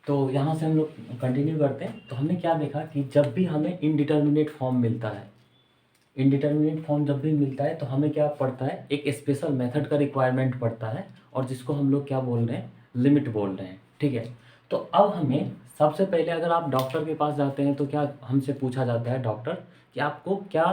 तो यहाँ से हम लोग कंटिन्यू करते हैं। तो हमने क्या देखा कि जब भी हमें इनडिटर्मिनेट फॉर्म मिलता है, इनडिटर्मिनेट फॉर्म जब भी मिलता है तो हमें क्या पड़ता है, एक स्पेशल मेथड का रिक्वायरमेंट पड़ता है, और जिसको हम लोग क्या बोल रहे हैं, लिमिट बोल रहे हैं। ठीक है। तो अब हमें सबसे पहले, अगर आप डॉक्टर के पास जाते हैं तो क्या हमसे पूछा जाता है, डॉक्टर कि आपको क्या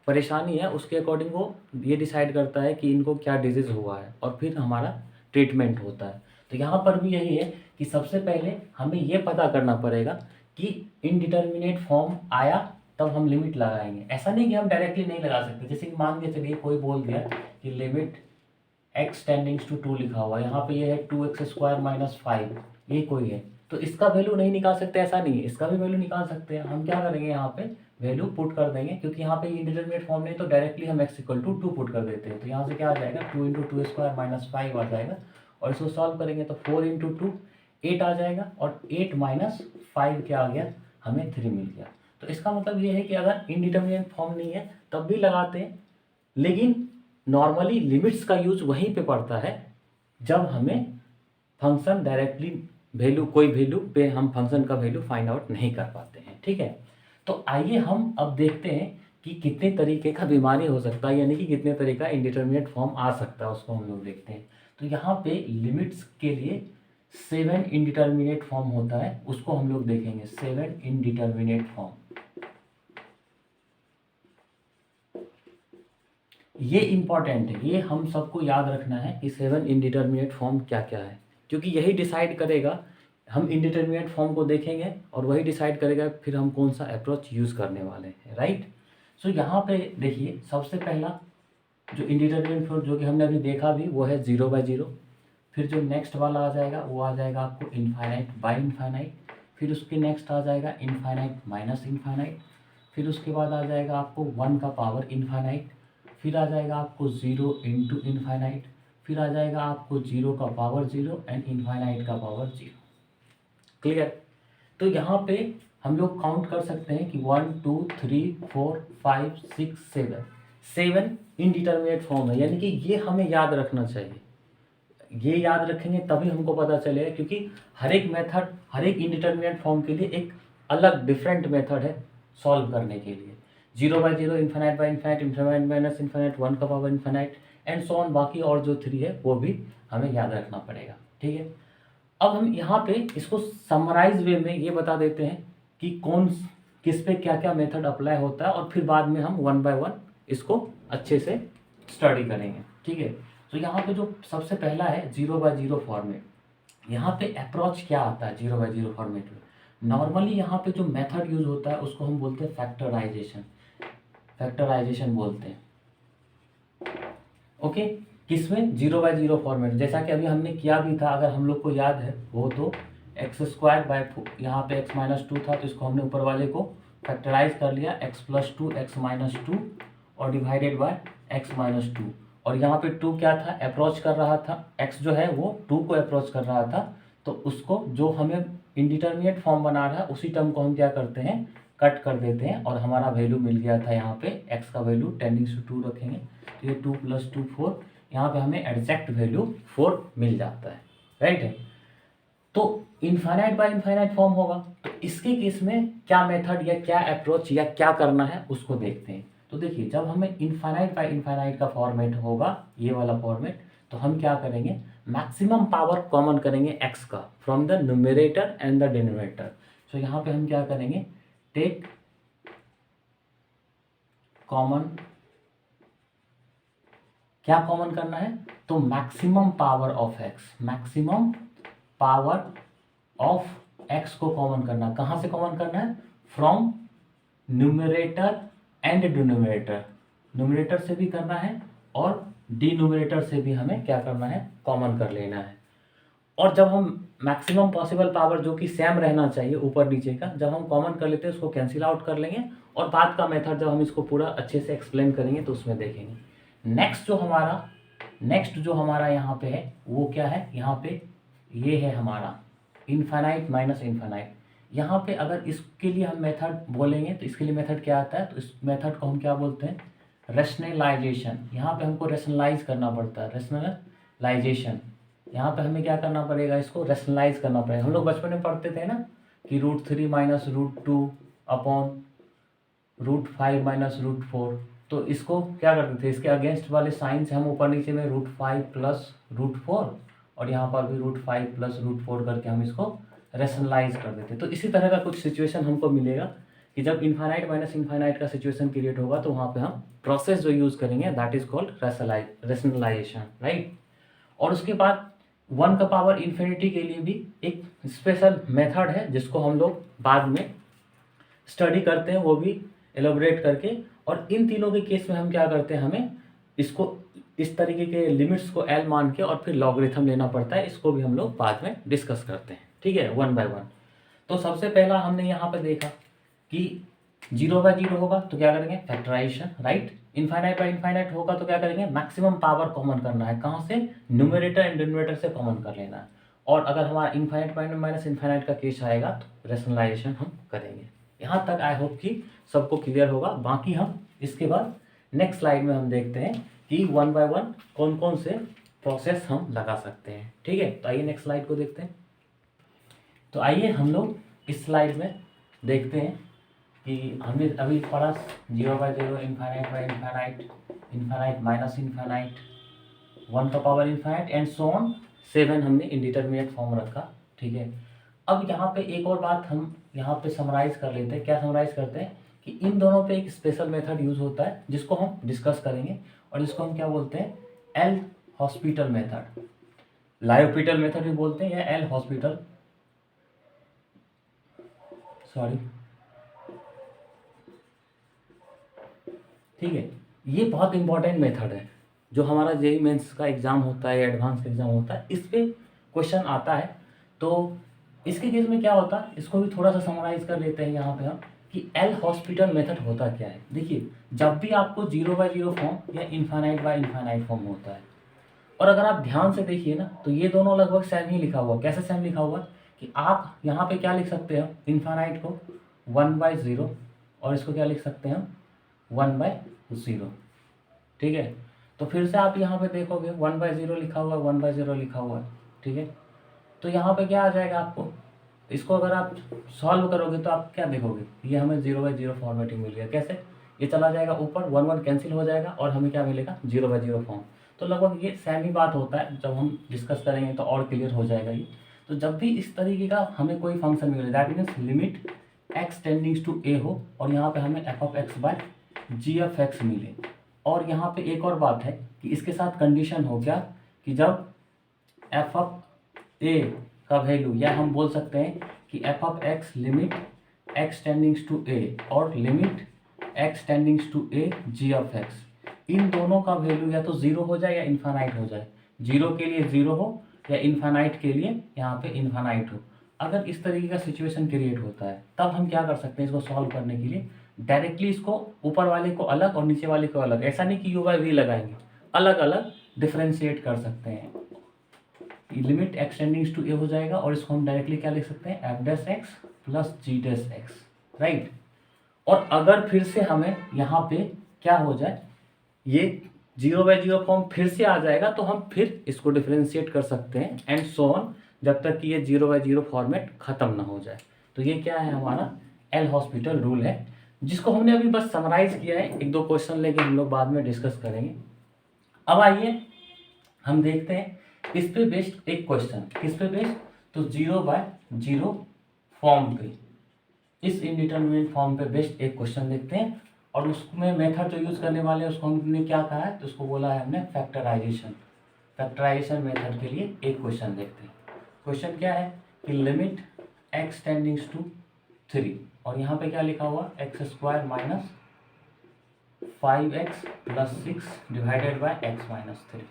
परेशानी है, उसके अकॉर्डिंग वो ये डिसाइड करता है कि इनको क्या डिजीज़ हुआ है, और फिर हमारा ट्रीटमेंट होता है। तो यहाँ पर भी यही है कि सबसे पहले हमें ये पता करना पड़ेगा कि इनडिटर्मिनेट फॉर्म आया तब हम लिमिट लगाएंगे। ऐसा नहीं कि हम डायरेक्टली नहीं लगा सकते। जैसे कि मान के चलिए कोई बोल दिया कि लिमिट x टेंडिंग्स टू 2 लिखा हुआ है, यहाँ पे ये है 2x² - 5, ये कोई है, तो इसका वैल्यू नहीं निकाल सकते, ऐसा नहीं है, इसका भी वैल्यू निकाल सकते हैं। हम क्या करेंगे, यहाँ पे वैल्यू पुट कर देंगे, क्योंकि यहाँ पे इंडिटरमिनेट फॉर्म नहीं तो डायरेक्टली हम x = 2 पुट कर देते हैं। तो यहाँ से क्या आ जाएगा, 2 × 2² - 5 आ जाएगा, और इसको सॉल्व करेंगे तो 4 × 2 8 आ जाएगा, और 8 - 5 क्या आ गया, हमें 3 मिल गया। तो इसका मतलब ये है कि अगर इनडिटरमिनेट फॉर्म नहीं है तब भी लगाते हैं, लेकिन नॉर्मली लिमिट्स का यूज वहीं पे पड़ता है जब हमें फंक्शन डायरेक्टली वैल्यू, कोई वैल्यू पे हम फंक्शन का वैल्यू फाइंड आउट नहीं कर पाते हैं। ठीक है। तो आइए हम अब देखते हैं कि कितने तरीके का बीमारी हो सकता है, यानी कि कितने तरीके का इंडिटरमिनेट फॉर्म आ सकता है, उसको हम लोग देखते हैं। तो यहाँ पे लिमिट्स के लिए 7 इंडिटरमिनेट फॉर्म होता है, उसको हम लोग देखेंगे, 7 इंडिटरमिनेट फॉर्म। ये इंपॉर्टेंट है, ये हम सबको याद रखना है कि 7 इंडिटरमिनेट फॉर्म क्या क्या है, क्योंकि यही डिसाइड करेगा, हम इंडिटरमिनेट फॉर्म को देखेंगे और वही डिसाइड करेगा फिर हम कौन सा अप्रोच यूज़ करने वाले हैं। राइट। सो यहाँ पे देखिए, सबसे पहला जो इंडिटरमिनेट फॉर्म जो कि हमने अभी देखा भी, वो है 0/0। फिर जो नेक्स्ट वाला आ जाएगा वो आ जाएगा आपको इनफाइनाइट बाय इनफाइनाइट। फिर उसके नेक्स्ट आ जाएगा इनफाइनाइट माइनस इनफाइनाइट। फिर उसके बाद आ जाएगा आपको 1 का पावर इनफाइनाइट। फिर आ जाएगा आपको 0 × इनफाइनाइट। फिर आ जाएगा आपको 0 का पावर 0 एंड इनफाइनाइट का पावर 0। क्लियर। तो यहाँ पे हम लोग काउंट कर सकते हैं कि 1 2 3 4 5 6 7 7 इनडिटरमिनेट फॉर्म है, यानी कि ये हमें याद रखना चाहिए। ये याद रखेंगे तभी हमको पता चलेगा, क्योंकि हर एक मेथड, हर एक इंडिटरमिनेट फॉर्म के लिए एक अलग डिफरेंट मेथड है सॉल्व करने के लिए। 0/0, infinite by infinite, infinite minus infinite, 1 का power infinite and so on. बाकी और जो 3 है वो भी हमें याद रखना पड़ेगा। ठीक है। अब हम यहाँ पे इसको समराइज वे में ये बता देते हैं कि कौन किस पे क्या क्या मेथड अप्लाई होता है, और फिर बाद में हम 1 बाय 1 इसको अच्छे से स्टडी करेंगे। ठीक है। तो यहाँ पे जो सबसे पहला है 0/0 फॉर्मेट, यहाँ पे अप्रोच क्या आता है 0/0 फॉर्मेट में। नॉर्मली यहाँ पे जो मेथड यूज होता है उसको हम बोलते हैं फैक्टराइजेशन, फैक्टराइजेशन बोलते हैं। ओके। किसमें, 0/0 फॉर्मेट, जैसा कि अभी हमने किया भी था, अगर हम लोग को याद है वो, तो x²/4, यहाँ पे x - 2 था तो इसको हमने ऊपर वाले को फैक्टराइज कर लिया, x + 2 x - 2 और डिवाइडेड बाय x - 2। और यहाँ पे 2 क्या था, अप्रोच कर रहा था, x जो है वो 2 को अप्रोच कर रहा था, तो उसको जो हमें इंडिटरमिनेट फॉर्म बना रहा है उसी टर्म को हम क्या करते हैं, कट कर देते हैं, और हमारा वैल्यू मिल गया था यहाँ पे, x का वैल्यू टेंडिंग्स टू 2 रखेंगे तो ये 2 + 2 4, यहाँ पे हमें एग्जैक्ट वैल्यू 4 मिल जाता है। राइट है। तो इनफाइनाइट बाय इनफाइनाइट फॉर्म होगा, तो इसके केस में क्या मेथड या क्या अप्रोच या क्या करना है उसको देखते हैं। तो देखिए, जब हमें इनफाइनाइट बाय इनफाइनाइट का फॉर्मेट होगा, ये वाला फॉर्मेट, तो हम क्या करेंगे, मैक्सिमम पावर कॉमन करेंगे x का from the numerator and the denominator. So यहाँ पे हम क्या करेंगे, टेक कॉमन, क्या कॉमन करना है, तो maximum power of x, maximum power of x को कॉमन करना। कहाँ से कॉमन करना है, from numerator and denominator, numerator से भी करना है और डिनोमिनेटर से भी हमें क्या करना है, कॉमन कर लेना है। और जब हम मैक्सिमम पॉसिबल पावर जो कि सेम रहना चाहिए ऊपर नीचे का, जब हम कॉमन कर लेते हैं उसको कैंसिल आउट कर लेंगे, और बाद का मेथड जब हम इसको पूरा अच्छे से एक्सप्लेन करेंगे तो उसमें देखेंगे। नेक्स्ट जो हमारा यहाँ पे है वो क्या है, यहाँ पे ये है हमारा इनफाइनाइट माइनस इनफाइनाइट। यहाँ पे अगर इसके लिए हम मेथड बोलेंगे तो इसके लिए मेथड क्या आता है, तो इस मेथड को हम क्या बोलते हैं, रेशनलाइजेशन। यहाँ पे हमको रेशनलाइज करना पड़ता है, रेशनलाइजेशन। यहाँ पे हमें क्या करना पड़ेगा, इसको रेशनलाइज करना पड़ेगा। हम लोग बचपन में पढ़ते थे ना कि √3 माइनस √2 अपॉन √5 माइनस √4। तो इसको क्या करते थे, इसके अगेंस्ट वाले साइन से हम ऊपर नीचे में √5 प्लस √4 और यहाँ पर भी √5 प्लस √4 करके हम इसको रेशनलाइज कर देते। तो इसी तरह का कुछ सिचुएशन हमको मिलेगा कि जब इन्फाइनाइट माइनस इन्फाइनाइट का सिचुएशन क्रिएट होगा तो वहाँ पे हम प्रोसेस जो यूज़ करेंगे that is called rationalisation, right. और उसके बाद 1 का पावर इन्फिनिटी के लिए भी एक स्पेशल मेथड है जिसको हम लोग बाद में स्टडी करते हैं, वो भी एलोबरेट करके। और इन तीनों के केस में हम क्या करते हैं, हमें इसको इस तरीके के लिमिट्स को एल मान के और फिर लॉगरिथम लेना पड़ता है। इसको भी हम लोग बाद में डिस्कस करते हैं, ठीक है, 1 बाय 1। तो सबसे पहला हमने यहाँ पे देखा कि 0 बाय 0 होगा तो क्या करेंगे, factorisation, right. Infinite by infinite होगा तो क्या करेंगे, मैक्सिमम पावर कॉमन करना है। कहाँ से, न्यूमरेटर एंड डिनोमिनेटर से कॉमन कर लेना है। और अगर हमारा इन्फाइनाइट माइनस इन्फाइनाइट का केस आएगा तो रेशनलाइजेशन हम करेंगे। यहाँ तक आई होप कि सबको क्लियर होगा। बाकी हम इसके बाद नेक्स्ट स्लाइड में हम देखते हैं कि 1 बाय 1 कौन कौन से प्रोसेस हम लगा सकते हैं, ठीक है। तो आइए नेक्स्ट स्लाइड को देखते हैं। तो आइए हम लोग इस स्लाइड में देखते हैं कि हमने अभी पढ़ा 0 by 0, infinite by infinite, infinite minus infinite, 1 का power infinite and so on 7 हमने इंडिटरमिनेट फॉर्म रखा, ठीक है। अब यहाँ पे एक और बात हम यहाँ पे समराइज कर लेते हैं। क्या समराइज करते हैं कि इन दोनों पे एक स्पेशल मेथड यूज होता है जिसको हम डिस्कस करेंगे और जिसको हम क्या बोलते हैं, एल हॉस्पिटल मेथड, लायोपिटल मेथड भी बोलते हैं या एल हॉस्पिटल, सॉरी, ठीक है। ये बहुत इंपॉर्टेंट मेथड है जो हमारा जेईई मेंस का एग्जाम होता है, एडवांस का एग्जाम होता है, इस पे क्वेश्चन आता है। तो इसके केस में क्या होता है, इसको भी थोड़ा सा समराइज कर लेते हैं यहाँ पे हम कि एल हॉस्पिटल मेथड होता क्या है। देखिए, जब भी आपको 0 बाय 0 फॉर्म या इन्फाइनाइट बाय इन्फाइनाइट फॉर्म होता है, और अगर आप ध्यान से देखिए ना तो ये दोनों लगभग सेम ही लिखा हुआ। कैसे सेम लिखा हुआ कि आप यहाँ पे क्या लिख सकते हो, इन्फाइनाइट को 1 बाय 0 और इसको क्या लिख सकते हैं, 1 बाय 0, ठीक है। तो फिर से आप यहाँ पे देखोगे 1 बाय 0 लिखा हुआ है, 1 बाय 0 लिखा हुआ है, ठीक है। तो यहाँ पे क्या आ जाएगा आपको, इसको अगर आप सॉल्व करोगे तो आप क्या देखोगे, ये हमें 0 बाय 0 फॉर्मेटिंग मिल गया। कैसे, ये चला जाएगा ऊपर, 1 1 कैंसिल हो जाएगा और हमें क्या मिलेगा, 0 बाय 0 फॉर्म। तो लगभग ये सेम ही बात होता है, जब हम डिस्कस करेंगे तो और क्लियर हो जाएगा ये। तो जब भी इस तरीके का हमें कोई फंक्शन मिले, that means limit x tendings to a हो और यहाँ पे हमें f(x) बाय g(x) मिले। और यहाँ पे एक और बात है कि इसके साथ कंडीशन हो क्या कि जब f(a) का वैल्यू, या हम बोल सकते हैं कि f(x) limit x tendings to a और limit x tendings to a g(x), इन दोनों का वैल्यू या तो 0 हो जाए या इन्फानाइट हो जाए। 0 के लिए 0 हो या इन्फानाइट के लिए यहाँ पे इन्फानाइट हो। अगर इस तरीके का सिचुएशन क्रिएट होता है तब हम क्या कर सकते हैं, इसको सॉल्व करने के लिए डायरेक्टली इसको ऊपर वाले को अलग और नीचे वाले को अलग, ऐसा नहीं कि u बाय v लगाएंगे, अलग अलग डिफ्रेंशिएट कर सकते हैं। Limit x tendings to a हो जाएगा और इसको हम डायरेक्टली क्या लिख सकते हैं, f(x) प्लस g(x), राइट। और अगर फिर से हमें यहाँ पे क्या हो जाए, ये 0 बाय 0 फॉर्म फिर से आ जाएगा तो हम फिर इसको डिफ्रेंशिएट कर सकते हैं एंड सो ऑन, जब तक कि ये 0 बाय 0 फॉर्मेट खत्म ना हो जाए। तो ये क्या है, हमारा एल हॉस्पिटल रूल है, जिसको हमने अभी बस समराइज किया है। एक दो क्वेश्चन लेके हम लोग बाद में डिस्कस करेंगे। अब आइए हम देखते हैं इस पे बेस्ड एक क्वेश्चन। किस पे बेस्ड, तो 0 बाय 0 फॉर्म पे, इस इनडिटरमिनेट फॉर्म पे बेस्ड एक क्वेश्चन देखते हैं। और उसमें मेथड जो यूज़ करने वाले हैं उसको हमने क्या कहा है, तो उसको बोला है हमने फैक्टराइजेशन। फैक्टराइजेशन मेथड के लिए एक क्वेश्चन देखते हैं। क्वेश्चन क्या है कि लिमिट x टेंडिंग्स टू 3 और यहाँ पे क्या लिखा हुआ, x² minus 5x plus 6 divided by x minus 3।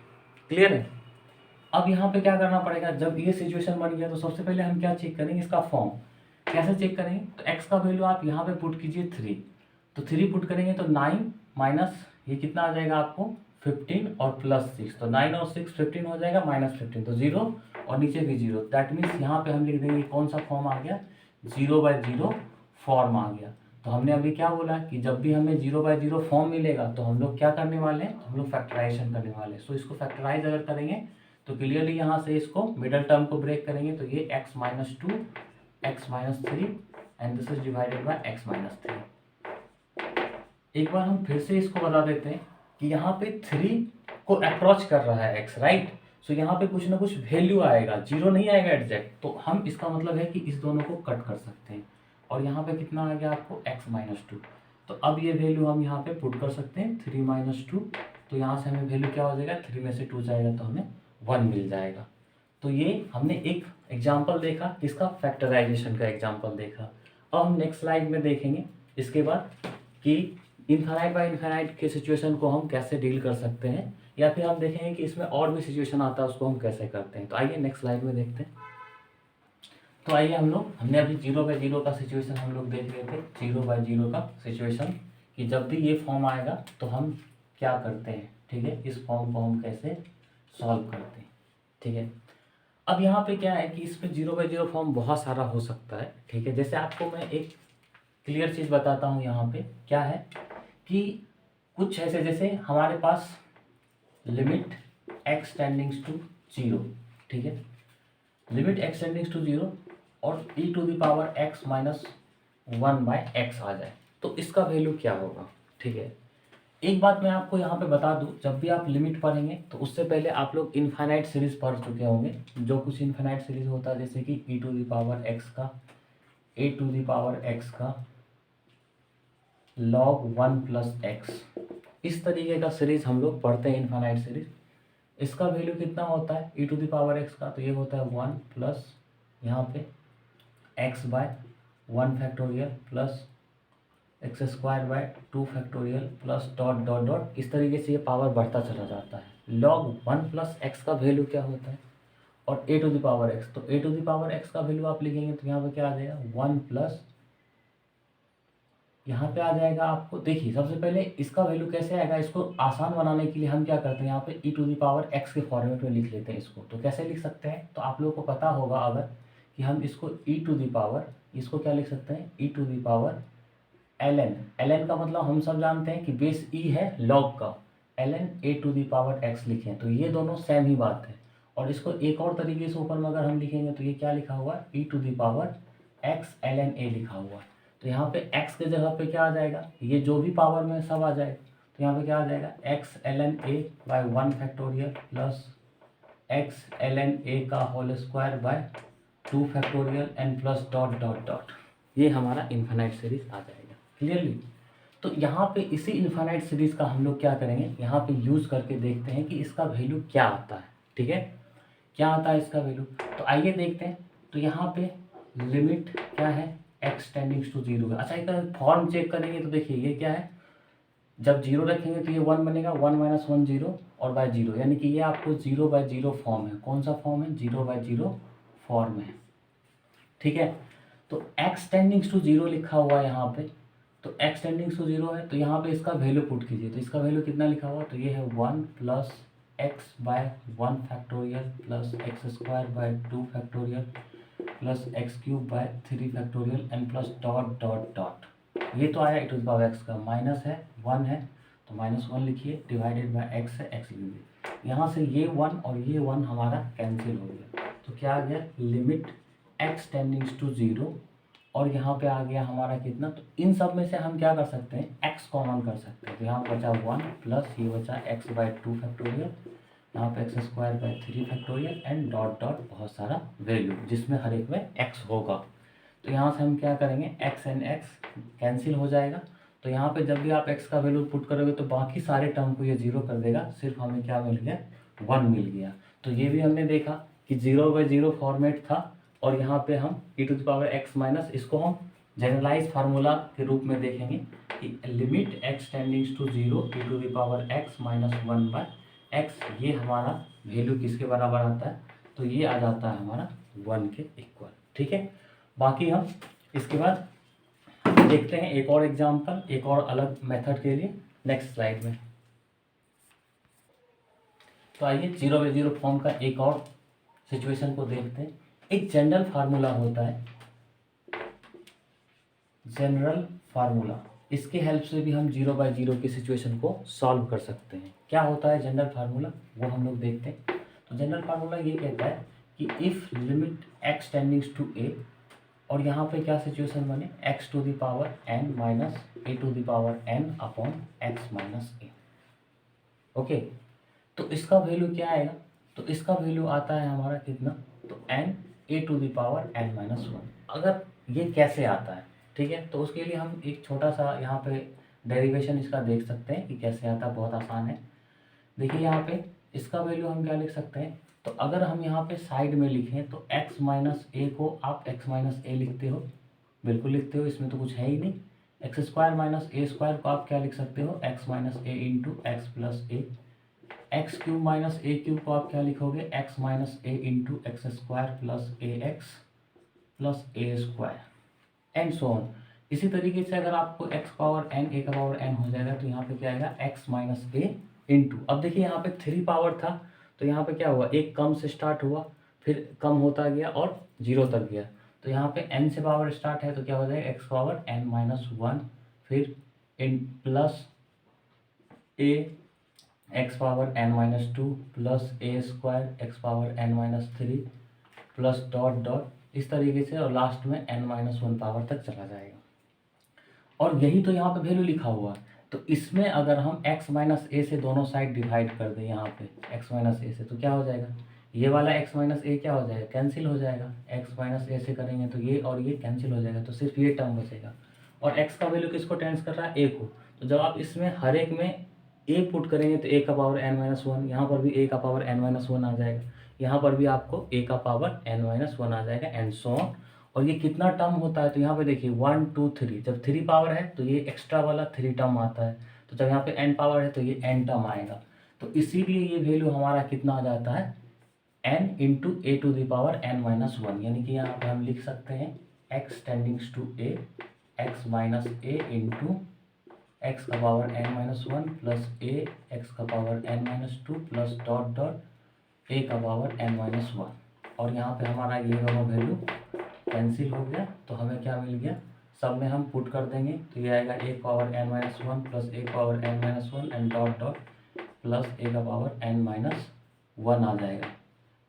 Clear है। अब यहाँ पे क्या करना पड़ेगा, जब ये सिचुएशन बन गया तो सबसे पहले हम क्या चेक करेंगे, इसका फॉर्म। कैसे चेक करेंगे, तो x का वैल्यू आप यहाँ पे पुट कीजिए 3, तो 3 पुट करेंगे तो 9 माइनस ये कितना आ जाएगा आपको 15 और प्लस 6, तो 9 और 6 15 हो जाएगा, माइनस 15 तो 0 और नीचे भी 0। दैट मीन्स यहाँ पे हम लिख देंगे कौन सा फॉर्म आ गया, 0 बाय 0 फॉर्म आ गया। तो हमने अभी क्या बोला कि जब भी हमें 0 बाय 0 फॉर्म मिलेगा तो हम लोग क्या करने वाले हैं, हम लोग फैक्टराइजेशन करने वाले हैं। सो इसको फैक्टराइज अगर करेंगे तो क्लियरली यहाँ से इसको मिडल टर्म को ब्रेक करेंगे तो ये x minus 2 x minus 3 and this is divided by x minus 3। एक बार हम फिर से इसको बता देते हैं कि यहाँ पे 3 को अप्रोच कर रहा है x, राइट। सो यहाँ पे कुछ ना कुछ वैल्यू आएगा, जीरो नहीं आएगा एग्जैक्ट, तो हम इसका मतलब है कि इस दोनों को कट कर सकते हैं। और यहाँ पे कितना आ गया आपको x माइनस 2, तो अब ये वैल्यू हम यहाँ पे पुट कर सकते हैं 3 माइनस 2, तो यहाँ से हमें वैल्यू क्या हो जाएगा, 3 में से 2 जाएगा तो हमें 1 मिल जाएगा। तो ये हमने एक एग्जाम्पल देखा, किसका, फैक्टराइजेशन का एग्जाम्पल देखा। अब हम नेक्स्ट स्लाइड में देखेंगे इसके बाद कि इनफाइनाइट बाय इनफाइनाइट के सिचुएशन को हम कैसे डील कर सकते हैं, या फिर हम देखेंगे कि इसमें और भी सिचुएशन आता है उसको हम कैसे करते हैं। तो आइए नेक्स्ट स्लाइड में देखते हैं। तो आइए हमने अभी 0 बाय 0 का सिचुएशन हम लोग देख रहे थे, 0 बाय 0 का सिचुएशन, कि जब भी ये फॉर्म आएगा तो हम क्या करते हैं, ठीक है, इस फॉर्म को हम कैसे सॉल्व करते हैं, ठीक है। अब यहाँ पे क्या है कि इसमें 0 बाय 0 फॉर्म बहुत सारा हो सकता है, ठीक है। जैसे आपको मैं एक क्लियर चीज़ बताता हूँ, यहाँ पे क्या है कि कुछ ऐसे, जैसे हमारे पास लिमिट x टेंडिंग्स टू 0, ठीक है, लिमिट x टेंडिंग्स टू 0 और e to the power x minus 1 by x आ जाए तो इसका वैल्यू क्या होगा, ठीक है। एक बात मैं आपको यहाँ पे बता दूँ, जब भी आप लिमिट पढ़ेंगे तो उससे पहले आप लोग इनफाइनाइट सीरीज पढ़ चुके होंगे। जो कुछ इनफाइनाइट सीरीज होता है, जैसे कि e to the power x का a to the power x का log 1 प्लस x, इस तरीके का सीरीज हम लोग पढ़ते हैं, इनफाइनाइट सीरीज। इसका वैल्यू कितना होता है e to the power x का, तो ये होता है 1 प्लस यहाँ पे x by 1 factorial plus x square by 2 factorial plus dot dot dot, इस तरीके से ये पावर बढ़ता चला जाता है। log 1 प्लस एक्स का वैल्यू क्या होता है, और a to the power x, तो a to the power x का वैल्यू आप लिखेंगे तो यहाँ पे क्या आ जाएगा 1 प्लस, यहाँ पे आ जाएगा आपको, देखिए सबसे पहले इसका वैल्यू कैसे आएगा, इसको आसान बनाने के लिए हम क्या करते हैं, यहाँ पे e to the power x के फॉर्मेट में लिख लेते हैं इसको। तो कैसे लिख सकते हैं, तो आप लोगों को पता होगा अगर कि हम इसको e टू द पावर, इसको क्या लिख सकते हैं, e to the power ln, ln का मतलब हम सब जानते हैं कि बेस e है log का, ln a to the power x लिखें तो ये दोनों सेम ही बात है। और इसको एक और तरीके से ऊपर में अगर हम लिखेंगे तो ये क्या लिखा हुआ, e to the power x ln a लिखा हुआ। तो यहाँ पे x के जगह पे क्या आ जाएगा, ये जो भी पावर में सब आ जाएगा, तो यहाँ पे क्या आ जाएगा x ln a by 1 factorial plus x ln a का whole square by 2 factorial and plus dot dot dot, ये हमारा इन्फिनाइट सीरीज आ जाएगा क्लियरली। तो यहाँ पे इसी इन्फिनाइट सीरीज का हम लोग क्या करेंगे, यहाँ पे यूज करके देखते हैं कि इसका वैल्यू क्या आता है, ठीक है, क्या आता है इसका वैल्यू। तो आइए देखते हैं। तो यहाँ पे लिमिट क्या है, x टेंडिंग्स टू 0 का। अच्छा एक फॉर्म चेक करेंगे तो देखिए ये क्या है, जब 0 रखेंगे तो ये 1 बनेगा, 1 माइनस 1 0 और बाय 0, यानी कि ये आपको 0 बाय 0 फॉर्म है। कौन सा फॉर्म है, 0 बाय 0 फॉर्म है, ठीक है। तो x टेंडिंग्स टू 0 लिखा हुआ है यहाँ पे, तो x टेंडिंग्स टू 0 है, तो यहाँ पे इसका वैल्यू पुट कीजिए। तो इसका वैल्यू कितना लिखा हुआ, तो ये है 1 plus x by 1 factorial plus x square by 2 factorial plus x cube by 3 factorial and plus dot dot dot. ये तो आया e to the power x का, माइनस है 1 है तो माइनस 1 लिखिए, डिवाइडेड बाय x है, x लिखिए। यहाँ से ये 1 और ये 1 हमारा कैंसिल हो गया, तो क्या आ गया, लिमिट x टेंडिंग्स टू 0, और यहाँ पे आ गया हमारा कितना, तो इन सब में से हम क्या कर सकते हैं, x कॉमन कर सकते हैं। तो यहाँ बचा 1 प्लस ये बचा x बाय 2 फैक्टोरियल, यहाँ पे x square bye 3 factorial and dot dot बहुत सारा वैल्यू जिसमें हर एक में x होगा। तो यहाँ से हम क्या करेंगे, x एंड x कैंसिल हो जाएगा। तो यहाँ पे जब भी आप x का वैल्यू पुट करोगे तो बाकी सारे टर्म को ये 0 कर देगा, सिर्फ हमें क्या मिल गया, 1 मिल गया। तो ये भी हमने देखा कि 0 बाय 0 फॉर्मेट था, और यहाँ पे हम e to the power x minus, इसको हम जनरलाइज फार्मूला के रूप में देखेंगे कि limit x tendings to 0 e to the power x minus 1 by x, ये हमारा वैल्यू किसके बराबर आता है, तो ये आ जाता है हमारा 1 के इक्वल, ठीक है। बाकी हम इसके बाद देखते हैं एक और एग्जांपल, एक और अलग मेथड के लिए नेक्स्ट स्लाइड में। तो आइए 0 बाय 0 फॉर्म का एक और सिचुएशन को देखते हैं। एक जनरल फार्मूला होता है, जनरल फार्मूला, इसके हेल्प से भी हम 0 बाय 0 की सिचुएशन को सॉल्व कर सकते हैं। क्या होता है जनरल फार्मूला, वो हम लोग देखते हैं। तो जनरल फार्मूला ये कहता है कि if limit x tendings to a, और यहाँ पे क्या सिचुएशन बने, x to the power n minus a to the power n upon x minus a। Okay, तो इसका वैल्यू क्या आएगा, तो इसका वैल्यू आता है हमारा कितना, तो n a to the power n minus 1। अगर ये कैसे आता है, ठीक है, तो उसके लिए हम एक छोटा सा यहाँ पे डेरिवेशन इसका देख सकते हैं कि कैसे आता है। बहुत आसान है। देखिए यहाँ पे इसका वैल्यू हम क्या लिख सकते हैं, तो अगर हम यहाँ पे साइड में लिखें तो x माइनस ए को आप x माइनस ए लिखते हो, बिल्कुल लिखते हो, इसमें तो कुछ है ही नहीं। एक्स स्क्वायर माइनस ए स्क्वायर को आप क्या लिख सकते हो, x minus a into x plus A. X cube minus A cube को आप क्या लिखोगे, x minus a into x square plus A x plus A square and so on. इसी तरीके से अगर आपको x पावर n a का पावर n हो जाएगा तो यहाँ पे क्या आएगा, x माइनस ए इंटू, अब देखिए यहाँ पे 3 पावर था तो यहाँ पे क्या हुआ, एक कम से स्टार्ट हुआ, फिर कम होता गया और 0 तक गया। तो यहाँ पे n से पावर स्टार्ट है तो क्या हो जाएगा, x पावर n माइनस 1, फिर इन plus a x power n minus 2 plus a square x power n minus 3 plus dot dot इस तरीके से, और लास्ट में n माइनस 1 पावर तक चला जाएगा। और यही तो यहाँ पे वैल्यू लिखा हुआ है। तो इसमें अगर हम x माइनस ए से दोनों साइड डिवाइड कर दें, यहाँ पे x माइनस ए से, तो क्या हो जाएगा, ये वाला x माइनस ए क्या हो जाएगा, कैंसिल हो जाएगा। x माइनस ए से करेंगे तो ये और ये कैंसिल हो जाएगा, तो सिर्फ ये टर्म बचेगा। और x का वैल्यू किसको टेंस कर रहा है, a को। तो जब आप इसमें हर एक में a पुट करेंगे तो a का पावर n माइनस 1, यहाँ पर भी a का पावर n माइनस 1 आ जाएगा, यहाँ पर भी आपको a का पावर n माइनस 1 आ जाएगा एंड सो ऑन। और ये कितना टर्म होता है, तो यहाँ पे देखिए 1 2 3, जब 3 पावर है तो ये एक्स्ट्रा वाला 3 टर्म आता है, तो जब यहाँ पे n पावर है तो ये n टर्म आएगा। तो इसीलिए ये वैल्यू हमारा कितना आ जाता है, n into a to the power n minus 1, यानी कि यहाँ पे हम लिख सकते हैं x tendings to a x minus a into x का power n minus 1 plus a x का power n minus 2 plus dot dot a का पावर n माइनस 1। और यहाँ पे हमारा ये दोनों वैल्यू कैंसिल हो गया, तो हमें क्या मिल गया, सब में हम पुट कर देंगे तो ये आएगा a power n minus 1 plus a power n minus 1 and dot dot plus a का पावर n माइनस 1 आ जाएगा।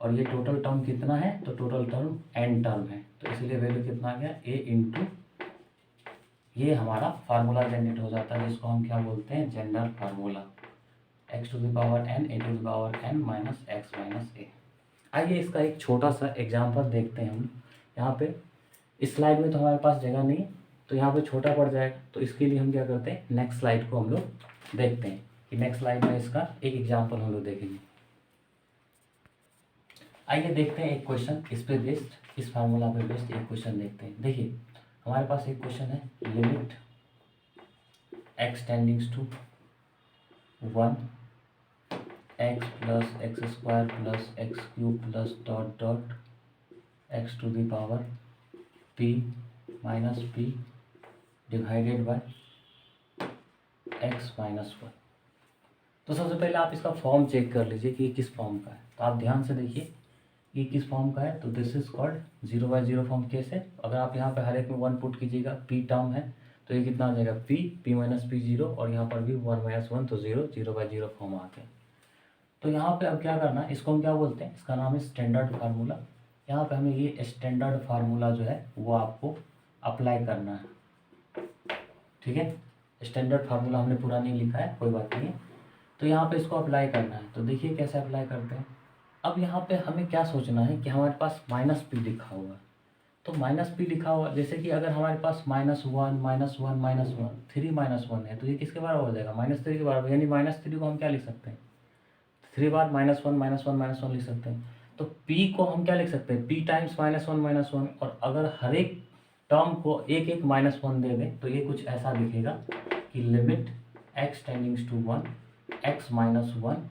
और ये टोटल टर्म कितना है, तो टोटल टर्म n टर्म है, तो इसलिए वैल्यू कितना आ गया, a इंटू, ये हमारा फार्मूला जनरेट हो जाता है जिसको हम क्या बोलते हैं, general formula, x to the power n a to the power n minus x minus a. आइए इसका एक छोटा सा एग्जांपल देखते हैं हम। यहाँ पे इस स्लाइड में तो हमारे पास जगह नहीं, तो यहाँ पे छोटा पड़ जाएगा, तो इसके लिए हम क्या करते हैं, नेक्स्ट स्लाइड को हम लोग देखते हैं कि नेक्स्ट स्लाइड में इसका एक एग्जांपल हम लोग देखेंगे। आइए देखते हैं एक क्वेश्चन, इस पे बेस्ड, इस फार्मूला पे बेस्ड एक क्वेश्चन देखते हैं। देखिए हमारे पास एक क्वेश्चन है, limit x tendings to 1 x plus x square plus x cube plus dot dot x to the power p minus p divided by x minus 1। तो सबसे पहले आप इसका फॉर्म चेक कर लीजिए कि ये किस फॉर्म का है। तो आप ध्यान से देखिए ये किस फॉर्म का है, तो this is called 0 by 0 form. कैसे, अगर आप यहाँ पे हर एक में 1 पुट कीजिएगा, p टर्म है तो ये कितना आ जाएगा, p माइनस p 0, और यहाँ पर भी 1 माइनस 1 तो 0, 0 बाय 0 फॉर्म आ गया। तो यहाँ पे अब क्या करना है, इसको हम क्या बोलते हैं, इसका नाम है स्टैंडर्ड फार्मूला। यहाँ पे हमें ये स्टैंडर्ड फार्मूला जो है वो आपको अप्लाई करना है, ठीक है। स्टैंडर्ड फार्मूला हमने पूरा नहीं लिखा है, कोई बात नहीं है। तो यहाँ पे इसको अप्लाई करना है, तो देखिए कैसे अप्लाई करते हैं। अब यहाँ पे हमें क्या सोचना है कि हमारे पास माइनस पी लिखा हुआ है, तो माइनस पी लिखा हुआ, जैसे कि अगर हमारे पास minus one minus one minus one 3 minus 1 है, तो ये किसके बराबर हो जाएगा, -3 के बराबर, यानी -3 को हम क्या लिख सकते हैं, 3 बार -1 -1 -1 लिख सकते हैं। तो p को हम क्या लिख सकते हैं, p टाइम्स -1 और अगर हर एक टर्म को एक एक -1 दे दें तो ये कुछ ऐसा लिखेगा कि limit x tendings to 1 x minus 1,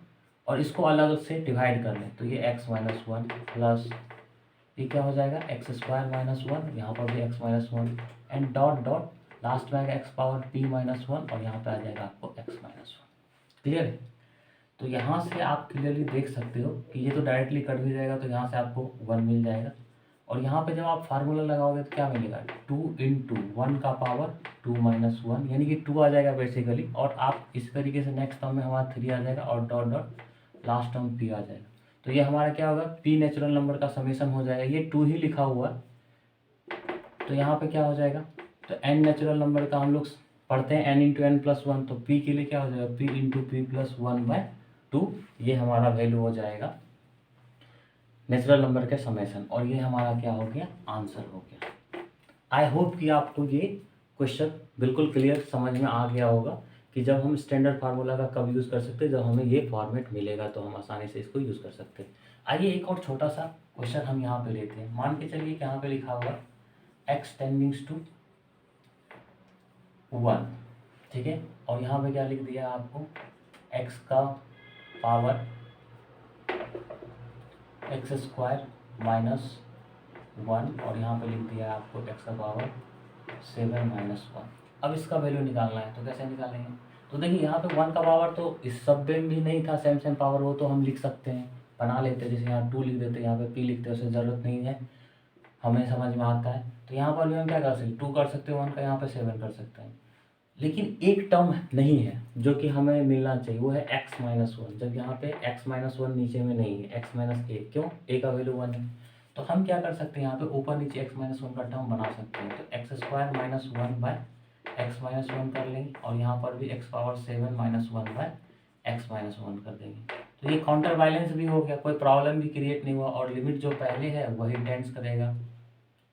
और इसको अलग से डिवाइड कर लें तो ये x माइनस 1 प्लस ये क्या हो जाएगा, एक्स स्क्वायर माइनस 1, यहाँ पर भी x minus 1 and dot dot last में आएगा x पावर p माइनस 1, और यहाँ पे आ जाएगा आपको x माइनस 1। क्लियर है। तो यहाँ से आप क्लियरली देख सकते हो कि ये तो डायरेक्टली कट भी जाएगा, तो यहाँ से आपको 1 मिल जाएगा। और यहाँ पे जब आप फार्मूला लगाओगे तो क्या मिलेगा, 2 इंटू 1 का पावर 2 माइनस 1, यानी कि 2 आ जाएगा बेसिकली। और आप इस तरीके से नेक्स्ट टर्म में हमारा 3 आ जाएगा और dot dot last term p आ जाएगा। तो ये हमारा क्या होगा, p नेचुरल नंबर का समेशन हो जाएगा, ये 2 ही लिखा हुआ है, तो यहाँ पे क्या हो जाएगा, तो n नेचुरल नंबर का हम लोग पढ़ते हैं n into n plus one, तो p के लिए क्या हो जाएगा, p into p plus one by two, ये हमारा वैल्यू हो जाएगा नेचुरल नंबर के समेशन, और ये हमारा क्या हो गया, आंसर हो गया। आई होप कि आपको ये क्वेश्चन बिल्कुल क्लियर समझ में आ गया होगा कि जब हम स्टैंडर्ड फार्मूला का कब यूज़ कर सकते हैं, जब हमें ये फॉर्मेट मिलेगा तो हम आसानी से इसको यूज़ कर सकते हैं। आइए एक और छोटा सा क्वेश्चन हम यहाँ पे लेते हैं। मान के चलिए कि यहाँ पे लिखा हुआ x टेंडिंग्स टू 1, ठीक है, और यहाँ पे क्या लिख दिया आपको, x का पावर एक्स स्क्वायर माइनस 1, और यहाँ पे लिख दिया आपको x का पावर 7 माइनस 1। अब इसका वैल्यू निकालना है, तो कैसे निकालेंगे, तो देखिए यहाँ पे 1 का पावर तो इस सब में भी नहीं था, सेम पावर हो तो हम लिख सकते हैं, बना लेते हैं, जैसे यहाँ 2 लिख देते हैं, यहाँ पे p लिखते हैं, उससे ज़रूरत नहीं है, हमें समझ में आता है। तो यहाँ पर भी हम क्या कर सकते हैं, 2 कर सकते हैं 1 का, यहाँ पे 7 कर सकते हैं, लेकिन एक टर्म नहीं है जो कि हमें मिलना चाहिए, वो है x माइनस 1। जब यहाँ पे x माइनस 1 नीचे में नहीं है, x माइनस ए, क्यों, a का वैल्यू 1 है, तो हम क्या कर सकते हैं, यहाँ पे ऊपर नीचे x माइनस 1 का टर्म बना सकते हैं, तो x square minus 1 by x minus 1 कर लेंगे, और यहाँ पर भी x power 7 minus 1 by x minus 1 कर देंगे। तो ये काउंटर बैलेंस भी हो गया, कोई प्रॉब्लम भी क्रिएट नहीं हुआ, और लिमिट जो पहले है वही टेंड्स करेगा,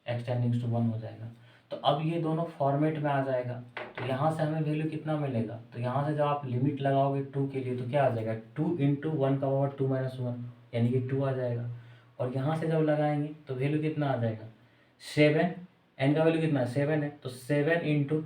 x टेंडिंग्स टू 1 हो जाएगा। तो अब ये दोनों फॉर्मेट में आ जाएगा, तो यहाँ से हमें वैल्यू कितना मिलेगा, तो यहाँ से जब आप लिमिट लगाओगे 2 के लिए तो क्या आ जाएगा, 2 इंटू 1 का पावर 2 माइनस 1, यानी कि 2 आ जाएगा, और यहाँ से जब लगाएंगे तो वैल्यू कितना आ जाएगा, 7, n का वैल्यू कितना है, 7 है, तो 7 इंटू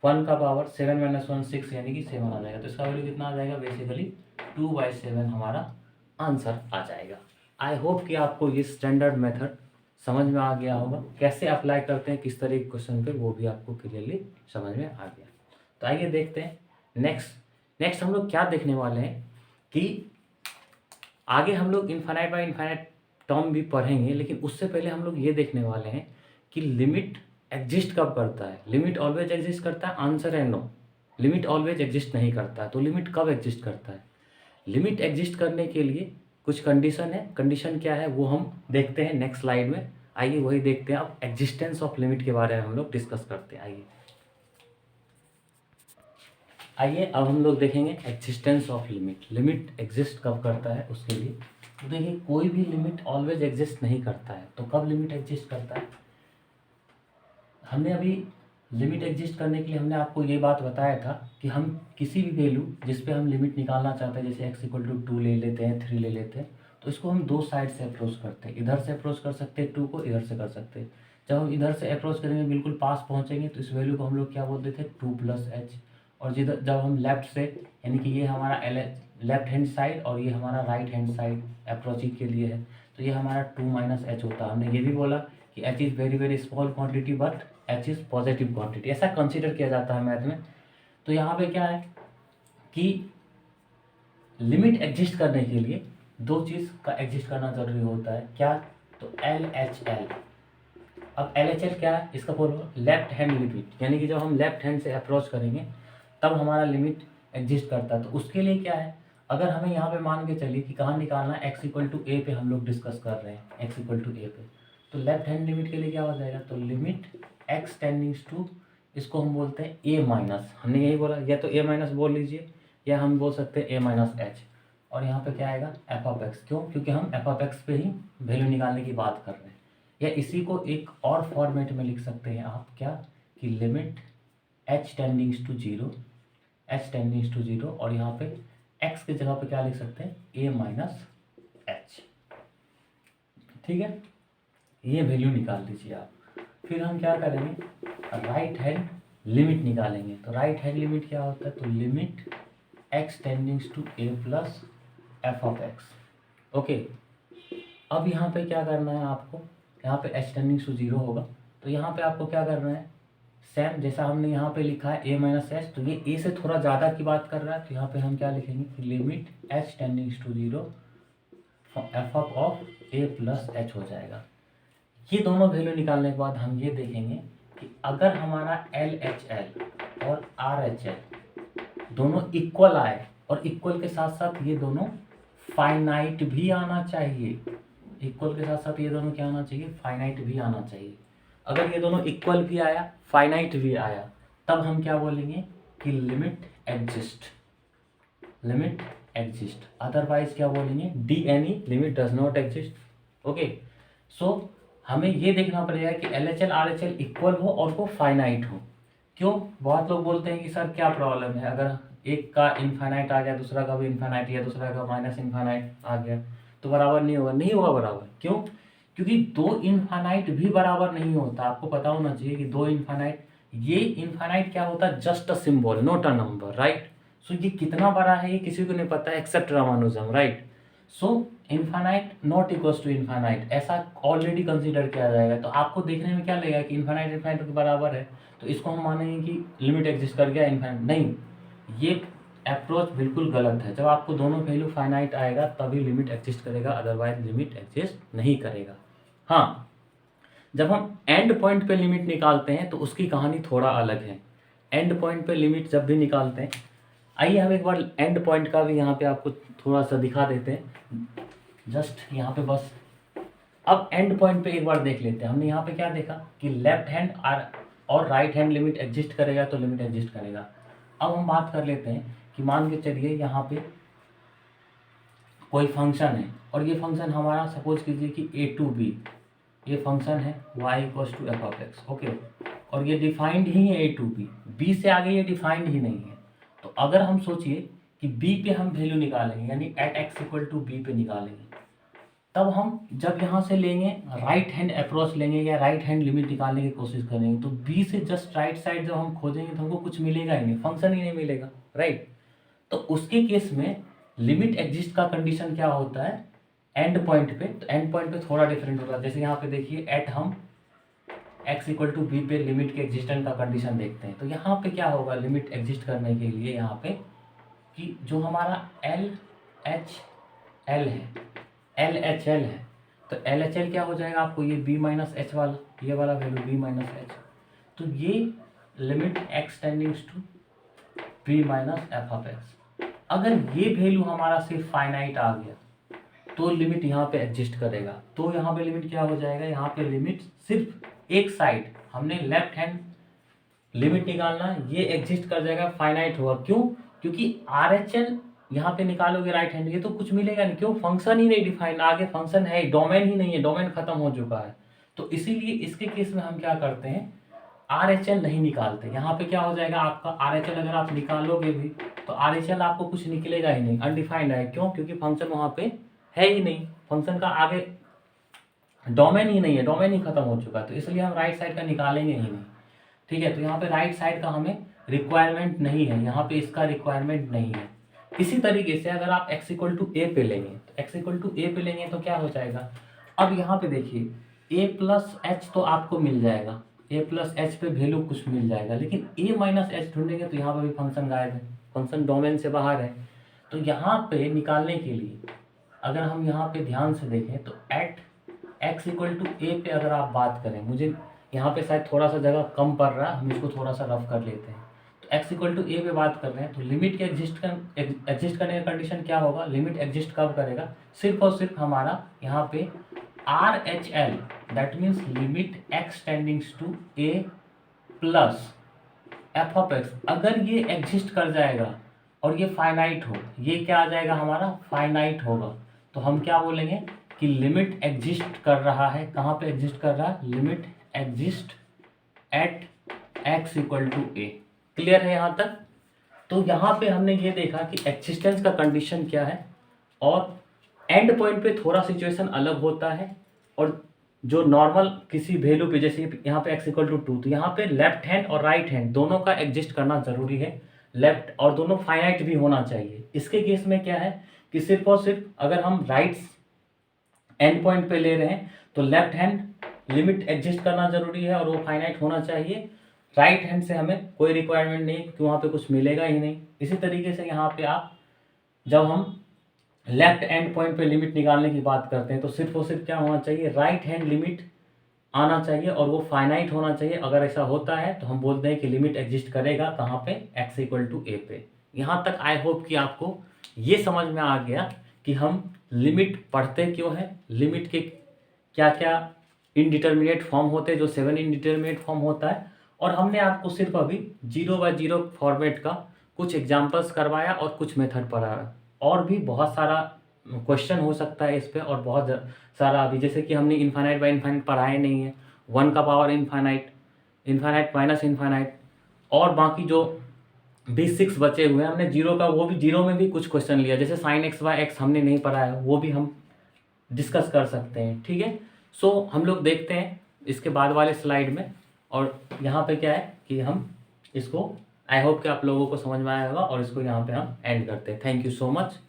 1 का पावर 7 माइनस 1 6, यानी कि 7 आ जाएगा, तो इसका वैल्यू कितना आ जाएगा, बेसिकली 2/7 हमारा आंसर आ जाएगा। आई होप कि आपको ये स्टैंडर्ड मेथड समझ में आ गया होगा, कैसे अप्लाई करते हैं किस तरह के क्वेश्चन पे, वो भी आपको क्लियरली समझ में आ गया। तो आइए देखते हैं नेक्स्ट हम लोग क्या देखने वाले हैं कि आगे हम लोग इनफाइनाइट बाय इनफाइनाइट टर्म भी पढ़ेंगे, लेकिन उससे पहले हम लोग ये देखने वाले हैं कि लिमिट एग्जिस्ट कब करता है। लिमिट ऑलवेज एग्जिस्ट करता है, आंसर है नो, लिमिट ऑलवेज एग्जिस्ट नहीं करता है। तो लिमिट कब एग्जिस्ट करता है, लिमिट एग्जिस्ट करने के लिए कुछ कंडीशन है, कंडीशन क्या है वो हम देखते हैं नेक्स्ट स्लाइड में। आइए वही देखते हैं, अब एग्जिस्टेंस ऑफ लिमिट के बारे में हम लोग डिस्कस करते हैं। आइए अब हम लोग देखेंगे existence of limit, limit exist कब करता है उसके लिए। तो देखिए कोई भी लिमिट ऑलवेज एग्जिस्ट नहीं करता है, तो कब लिमिट एग्जिस्ट करता है, हमने अभी लिमिट एग्जिस्ट करने के लिए हमने आपको ये बात बताया था कि हम किसी भी वैल्यू जिस पे हम लिमिट निकालना चाहते हैं, जैसे x इक्वल टू 2 ले लेते हैं, 3 ले लेते हैं, तो इसको हम दो साइड से अप्रोच करते हैं, इधर से अप्रोच कर सकते हैं 2 को, इधर से कर सकते हैं। जब हम इधर से अप्रोच करेंगे बिल्कुल पास पहुंचेंगे तो इस वैल्यू को हम लोग क्या बोलते थे, 2 प्लस एच। और जिधर जब हम लेफ्ट से, यानी कि ये हमारा लेफ्ट हैंड साइड और ये हमारा राइट हैंड साइड अप्रोचिंग के लिए है, तो ये हमारा 2 माइनस एच होता है। हमने ये भी बोला कि H is very very small quantity but H is positive quantity, ऐसा कंसीडर किया जाता है मैथ में। तो यहाँ पे क्या है कि लिमिट एग्जिस्ट करने के लिए दो चीज़ का एग्जिस्ट करना जरूरी होता है, क्या, तो एल एच एल। अब एल एच एल क्या है, इसका फॉर्मूला लेफ्ट हैंड लिमिट, यानी कि जब हम लेफ्ट हैंड से अप्रोच करेंगे तब हमारा लिमिट एग्जिस्ट करता है। तो उसके लिए क्या है, अगर हमें यहाँ पे मान के चलिए कि कहाँ निकालना है, एक्स इक्वल टू ए पे हम लोग डिस्कस कर रहे हैं, एक्स इक्वल टू ए पे, तो लेफ्ट हैंड लिमिट के लिए क्या हो जाएगा, तो लिमिट एक्स टेंडिंग्स टू, इसको हम बोलते हैं ए माइनस, हमने यही बोला, या तो ए माइनस बोल लीजिए या हम बोल सकते हैं ए माइनस एच, और यहाँ पे क्या आएगा एफ ऑफ एक्स, क्यों, क्योंकि हम एफ ऑफ एक्स पे ही वैल्यू निकालने की बात कर रहे हैं। या इसी को एक और फॉर्मेट में लिख सकते हैं आप, क्या, कि limit h tendings to zero, h tendings to zero, और यहाँ पे एक्स की जगह पे क्या लिख सकते हैं, ए माइनस एच, ठीक है, ये वैल्यू निकाल लीजिए आप। फिर हम क्या करेंगे, राइट हैंड लिमिट निकालेंगे। तो राइट हैंड लिमिट क्या होता है, तो limit x tendings to a plus f of x, okay. अब यहाँ पे क्या करना है आपको, यहाँ पे एच टेंडिंग्स टू जीरो होगा, तो यहाँ पे आपको क्या करना है, सेम जैसा हमने यहाँ पे लिखा है ए माइनस एच, तो ये ए से थोड़ा ज़्यादा की बात कर रहा है, तो यहाँ पे हम क्या लिखेंगे, limit h tendings to zero f of a plus h हो जाएगा। ये दोनों वैल्यू निकालने के बाद हम ये देखेंगे कि अगर हमारा एल एच एल और आर एच एल दोनों इक्वल आए, और इक्वल के साथ साथ ये दोनों फाइनाइट भी आना चाहिए। इक्वल के साथ साथ ये दोनों क्या आना चाहिए, फाइनाइट भी आना चाहिए। अगर ये दोनों इक्वल भी आया, फाइनाइट भी आया, तब हम क्या बोलेंगे कि limit exist, limit exist. Otherwise क्या बोलेंगे, the any limit does not exist. Okay, so हमें ये देखना पड़ेगा कि LHL RHL इक्वल हो और वो फाइनाइट हो। क्यों, बहुत लोग बोलते हैं कि सर क्या प्रॉब्लम है, अगर एक का इनफाइनाइट आ गया, दूसरा का भी इनफाइनाइट या दूसरा का माइनस इनफाइनाइट आ गया तो बराबर नहीं होगा। नहीं होगा बराबर, क्यों, क्योंकि दो इनफाइनाइट भी बराबर नहीं होता। आपको पता होना चाहिए कि दो इनफाइनाइट, ये इनफाइनाइट क्या होता है, just a symbol not a number, right. So ये कितना बड़ा है ये किसी को नहीं पता except Ramanujam, right. So infinite not equals to infinite, ऐसा ऑलरेडी कंसीडर किया जाएगा। तो आपको देखने में क्या लगेगा कि इनफाइनाइट इनफाइनाइट के बराबर है, तो इसको हम मानेंगे कि लिमिट एग्जिस्ट कर गया, इनफाइनाइट नहीं। ये अप्रोच बिल्कुल गलत है। जब आपको दोनों वैल्यू फाइनाइट आएगा तभी लिमिट एग्जिस्ट करेगा, अदरवाइज लिमिट एग्जिस्ट नहीं करेगा। हाँ, जब हम एंड पॉइंट पे लिमिट निकालते हैं तो उसकी कहानी थोड़ा अलग है। एंड पॉइंट पे लिमिट जब भी निकालते हैं, आइए हम एक बार एंड पॉइंट का भी यहाँ पे आपको थोड़ा सा दिखा देते हैं, जस्ट यहाँ पे बस। अब एंड पॉइंट पे एक बार देख लेते हैं। हमने यहाँ पे क्या देखा कि लेफ्ट हैंड और राइट हैंड लिमिट एग्जिस्ट करेगा तो लिमिट एग्जिस्ट करेगा। अब हम बात कर लेते हैं कि मान के चलिए यहाँ पे कोई फंक्शन है और ये फंक्शन हमारा सपोज कीजिए कि a to b, ये फंक्शन है y = f(x), ओके, और ये डिफाइंड ही है a to b, b से आगे ये डिफाइंड ही नहीं है। तो अगर हम सोचिए कि b पे हम वैल्यू निकालेंगे, यानी @x = b पे निकालेंगे, तब हम जब यहाँ से लेंगे राइट हैंड अप्रोच लेंगे या राइट हैंड लिमिट निकालने की कोशिश करेंगे, तो b से जस्ट राइट साइड जब हम खोजेंगे तो हमको कुछ मिलेगा ही नहीं, फंक्शन ही नहीं मिलेगा, राइट। तो उसके केस में लिमिट एग्जिस्ट का कंडीशन क्या होता है एंड पॉइंट पे। तो एंड पॉइंट पे थोड़ा डिफरेंट होगा। जैसे यहाँ पे देखिए एट हम x = b पे लिमिट के एग्जिस्टेंस का कंडीशन देखते हैं, तो यहाँ पे क्या होगा लिमिट एग्जिस्ट करने के लिए यहाँ पे कि जो हमारा LHL है, LHL है, तो LHL क्या हो जाएगा आपको, ये b - h वाला, ये वाला वैल्यू b - h, तो ये limit x tendings to b - f(x). अगर ये वैल्यू हमारा सिर्फ फाइनाइट आ गया तो लिमिट यहाँ पे एग्जिस्ट करेगा। तो यहाँ पे लिमिट क्या हो जाएगा, यहाँ पे लिमिट सिर्फ एक साइड, हमने लेफ्ट हैंड लिमिट निकालना, ये एग्जिस्ट कर जाएगा, फाइनाइट होगा। क्यों, क्योंकि RHL यहाँ पे निकालोगे राइट हैंड, ये तो कुछ मिलेगा नहीं। क्यों, फंक्शन ही नहीं डिफाइन, आगे फंक्शन है, डोमेन ही नहीं है, डोमेन खत्म हो चुका है। तो इसीलिए इसके केस में हम क्या करते हैं, RHL नहीं निकालते। यहाँ पे क्या हो जाएगा आपका RHL अगर आप निकालोगे भी तो RHL आपको कुछ निकलेगा ही नहीं, अनडिफाइंड है। क्यों, क्योंकि फंक्शन वहाँ पे है ही नहीं, फंक्शन का आगे डोमेन ही नहीं है, डोमेन ही खत्म हो चुका है। तो इसलिए हम राइट साइड का निकालेंगे ही नहीं, ठीक है। तो यहाँ पे राइट साइड का हमें रिक्वायरमेंट नहीं है, यहाँ पे इसका रिक्वायरमेंट नहीं है। इसी तरीके से अगर आप x = a पे लेंगे, तो x = a पे लेंगे तो क्या हो जाएगा, अब यहाँ पे देखिए a + h तो आपको मिल जाएगा, a + h पे वैल्यू कुछ मिल जाएगा, लेकिन a - h ढूंढेंगे तो यहाँ पर भी फंक्शन गायब है, फंक्शन डोमेन से बाहर है। तो यहाँ पे निकालने के लिए अगर हम यहाँ पे ध्यान से देखें तो एट x = a पे अगर आप बात करें, मुझे यहाँ पे शायद थोड़ा सा जगह कम पड़ रहा है, हम इसको थोड़ा सा रफ कर लेते हैं। तो x = a पे बात कर रहे हैं तो लिमिट के एग्जिस्ट करने का कंडीशन क्या होगा, लिमिट एग्जिस्ट कब करेगा, सिर्फ और सिर्फ हमारा यहाँ पे RHL, that means limit x tendings to a plus f(x), अगर ये एग्जिस्ट कर जाएगा और ये फाइनाइट हो, ये क्या आ जाएगा हमारा फाइनाइट होगा, तो हम क्या बोलेंगे कि लिमिट एग्जिस्ट कर रहा है। कहाँ पे एग्जिस्ट कर रहा है, limit exist at x = a। Clear है यहाँ तक। तो यहाँ पे हमने ये देखा कि एक्सिस्टेंस का कंडीशन क्या है और एंड पॉइंट पे थोड़ा सिचुएशन अलग होता है, और जो नॉर्मल किसी वैल्यू पे, जैसे यहाँ पे x = 2, तो यहाँ पे लेफ्ट हैंड और राइट हैंड दोनों का एग्जिस्ट करना जरूरी है, लेफ्ट और दोनों फाइनाइट भी होना चाहिए। इसके केस में क्या है कि सिर्फ और सिर्फ अगर हम राइट एंड पॉइंट पे ले रहे हैं तो लेफ्ट हैंड लिमिट एग्जिस्ट करना जरूरी है और वो फाइनाइट होना चाहिए। राइट हैंड से हमें कोई रिक्वायरमेंट नहीं, क्योंकि वहाँ पे कुछ मिलेगा ही नहीं। इसी तरीके से यहाँ पे आप जब हम लेफ्ट एंड पॉइंट पे लिमिट निकालने की बात करते हैं तो सिर्फ और सिर्फ क्या होना चाहिए, राइट हैंड लिमिट आना चाहिए और वो फाइनाइट होना चाहिए। अगर ऐसा होता है तो हम बोलते हैं कि लिमिट एग्जिस्ट करेगा कहाँ पे, x = a पे। यहाँ तक आई होप कि आपको ये समझ में आ गया कि हम लिमिट पढ़ते क्यों हैं, लिमिट के क्या क्या इनडिटर्मिनेट फॉर्म होते हैं, जो 7 इनडिटर्मिनेट फॉर्म होता है, और हमने आपको सिर्फ अभी 0/0 फॉर्मेट का कुछ एग्जांपल्स करवाया और कुछ मेथड पढ़ाया। और भी बहुत सारा क्वेश्चन हो सकता है इस पे, और बहुत सारा अभी जैसे कि हमने इनफाइनाइट बाय इनफाइनाइट पढ़ाया नहीं है, 1 का power infinite, infinite minus infinite, और बाकी जो बेसिक्स बचे हुए हैं हमने जीरो का, वो भी जीरो में भी कुछ क्वेश्चन लिया, जैसे साइन एक्स बाय एक्स हमने नहीं पढ़ा है, वो भी हम डिस्कस कर सकते हैं। ठीक है, सो हम लोग देखते हैं इसके बाद वाले स्लाइड में। और यहाँ पे क्या है कि हम इसको, आई होप कि आप लोगों को समझ में आया होगा, और इसको यहाँ पे हम एंड करते हैं। Thank you so much.